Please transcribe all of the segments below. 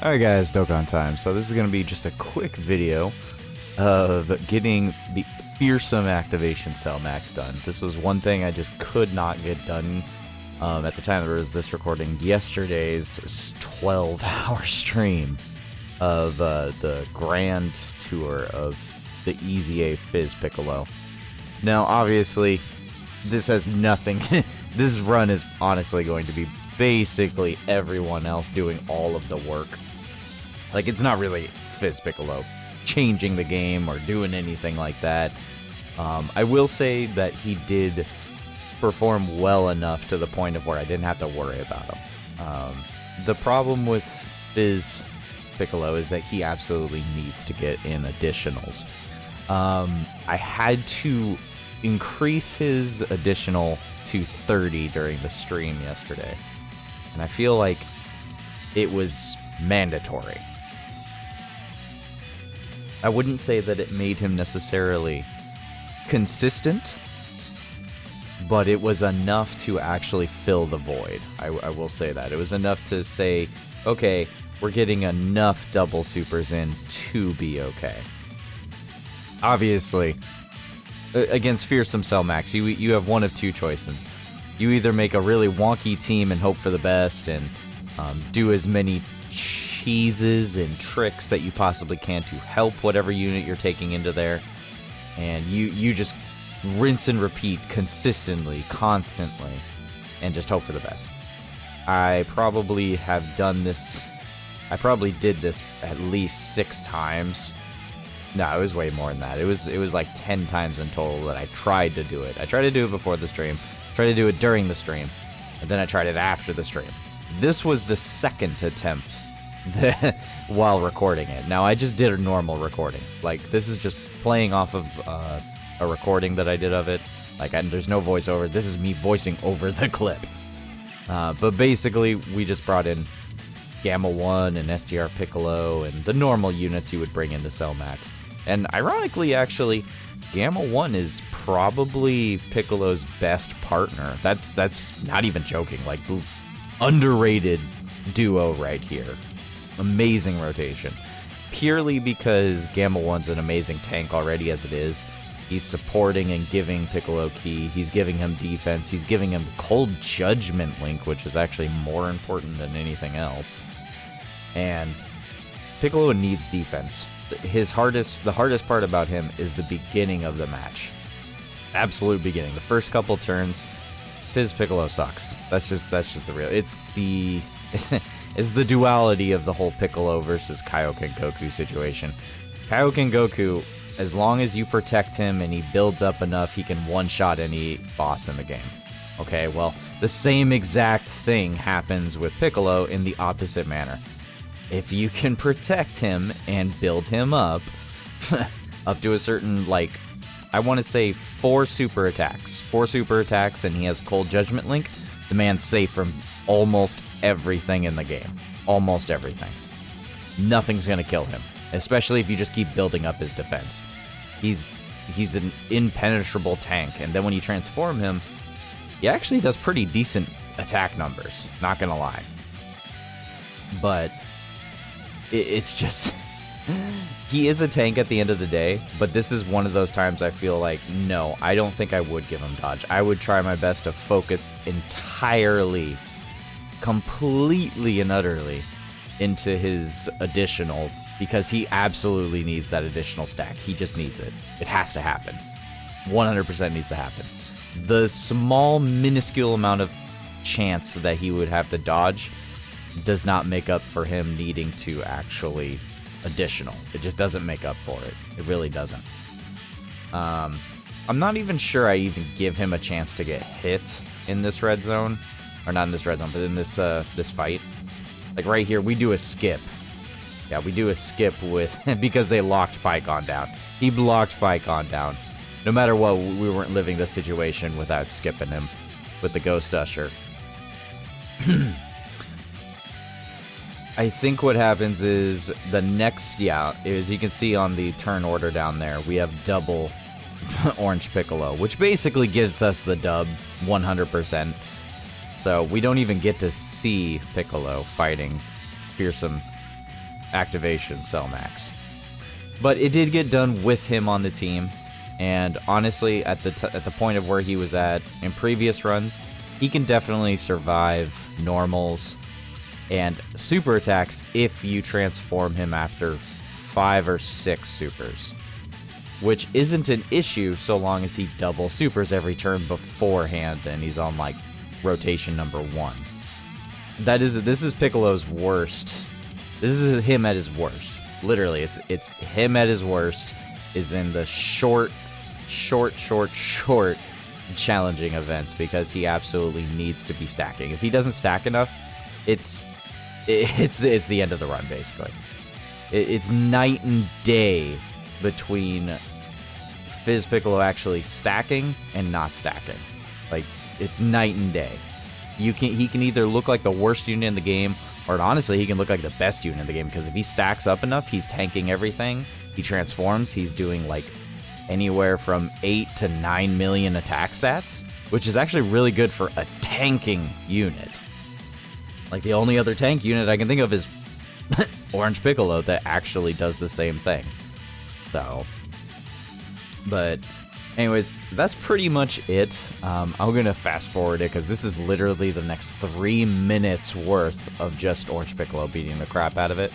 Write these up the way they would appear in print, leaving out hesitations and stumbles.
Alright guys, dokkan time. So this is going to be just a quick video of getting the fearsome activation cell max done. This was one thing I just could not get done at the time of this recording. Yesterday's 12-hour stream of the grand tour of the Eza Phy Piccolo. Now obviously this has nothing this run is honestly going to be basically everyone else doing all of the work. Like, it's not really Phy Piccolo changing the game or doing anything like that. I will say that he did perform well enough to the point of where I didn't have to worry about him. The problem with Phy Piccolo is that he absolutely needs to get in additionals. I had to increase his additional to 30 during the stream yesterday, and I feel like it was mandatory. I wouldn't say that it made him necessarily consistent, but it was enough to actually fill the void. I will say that. It was enough to say, okay, we're getting enough double supers in to be okay. Obviously, against Fearsome Cell Max, you have one of two choices. You either make a really wonky team and hope for the best and do as many cheeses and tricks that you possibly can to help whatever unit you're taking into there, and you just rinse and repeat consistently, constantly, and just hope for the best. I probably have done this. I probably did this at least 6 times. No, it was way more than that. It was like 10 times in total that I tried to do it. I tried to do it before the stream, tried to do it during the stream, and then I tried it after the stream. This was the second attempt while recording it. Now, I just did a normal recording. Like, this is just playing off of a recording that I did of it. Like, there's no voiceover. This is me voicing over the clip. But basically, we just brought in Gamma 1 and STR Piccolo and the normal units you would bring into Cell Max. And ironically, actually, Gamma 1 is probably Piccolo's best partner. That's not even joking. Like, underrated duo right here. Amazing rotation. Purely because Gamma 1's an amazing tank already as it is. He's supporting and giving Piccolo ki. He's giving him defense. He's giving him Cold Judgment Link, which is actually more important than anything else. And Piccolo needs defense. The hardest part about him is the beginning of the match. Absolute beginning. The first couple turns, Phy Piccolo sucks. That's just the real. It's the duality of the whole Piccolo versus Kaioken Goku situation. Kaioken Goku, as long as you protect him and he builds up enough, he can one-shot any boss in the game. Okay, well, the same exact thing happens with Piccolo in the opposite manner. If you can protect him and build him up, up to a certain, like, I want to say 4 super attacks. 4 super attacks, and he has Cold Judgment Link. The man's safe from almost everything in the game. Almost everything. Nothing's going to kill him, especially if you just keep building up his defense. He's an impenetrable tank, and then when you transform him, he actually does pretty decent attack numbers, not going to lie. But it's just, he is a tank at the end of the day, but this is one of those times I feel like, no, I don't think I would give him dodge. I would try my best to focus entirely, completely and utterly into his additional, because he absolutely needs that additional stack. He just needs it. It has to happen. 100% needs to happen. The small, minuscule amount of chance that he would have to dodge does not make up for him needing to actually additional. It just doesn't make up for it. It really doesn't. I'm not even sure I even give him a chance to get hit in this red zone. Or not in this red zone, but in this this fight. Like right here, we do a skip. Yeah, we do a skip with because they locked Pycon down. He blocked Pycon down. No matter what, we weren't living this situation without skipping him with the Ghost Usher. I think what happens is the next, as you can see on the turn order down there, we have double Orange Piccolo, which basically gives us the dub 100%. So we don't even get to see Piccolo fighting Fearsome activation Cell Max. But it did get done with him on the team, and honestly, at the point of where he was at in previous runs, he can definitely survive normals and super attacks if you transform him after 5 or 6 supers, which isn't an issue so long as he double supers every turn beforehand and he's on like rotation number 1. This is Piccolo's worst. This is him at his worst. Literally, it's him at his worst is in the short challenging events, because he absolutely needs to be stacking. If he doesn't stack enough, it's the end of the run, basically. It's night and day between Fizz Piccolo actually stacking and not stacking. Like, it's night and day. He can either look like the worst unit in the game, or honestly, he can look like the best unit in the game, because if he stacks up enough, he's tanking everything. He transforms, he's doing like anywhere from 8 to 9 million attack stats, which is actually really good for a tanking unit. Like, the only other tank unit I can think of is Orange Piccolo that actually does the same thing. So, but anyways, that's pretty much it. I'm gonna fast forward it because this is literally the next 3 minutes worth of just Orange Piccolo beating the crap out of it.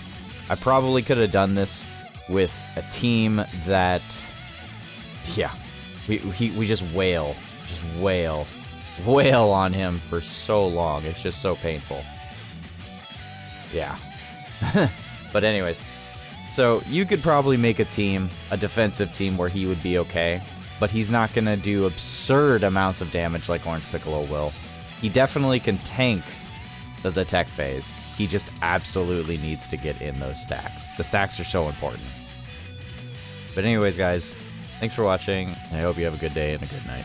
I probably could have done this with a team that, yeah, we just wail on him for so long. It's just so painful. Yeah. But anyways, so you could probably make a team, a defensive team, where he would be okay, but he's not going to do absurd amounts of damage like Orange Piccolo will. He definitely can tank the tech phase. He just absolutely needs to get in those stacks. The stacks are so important. But anyways, guys, thanks for watching, and I hope you have a good day and a good night.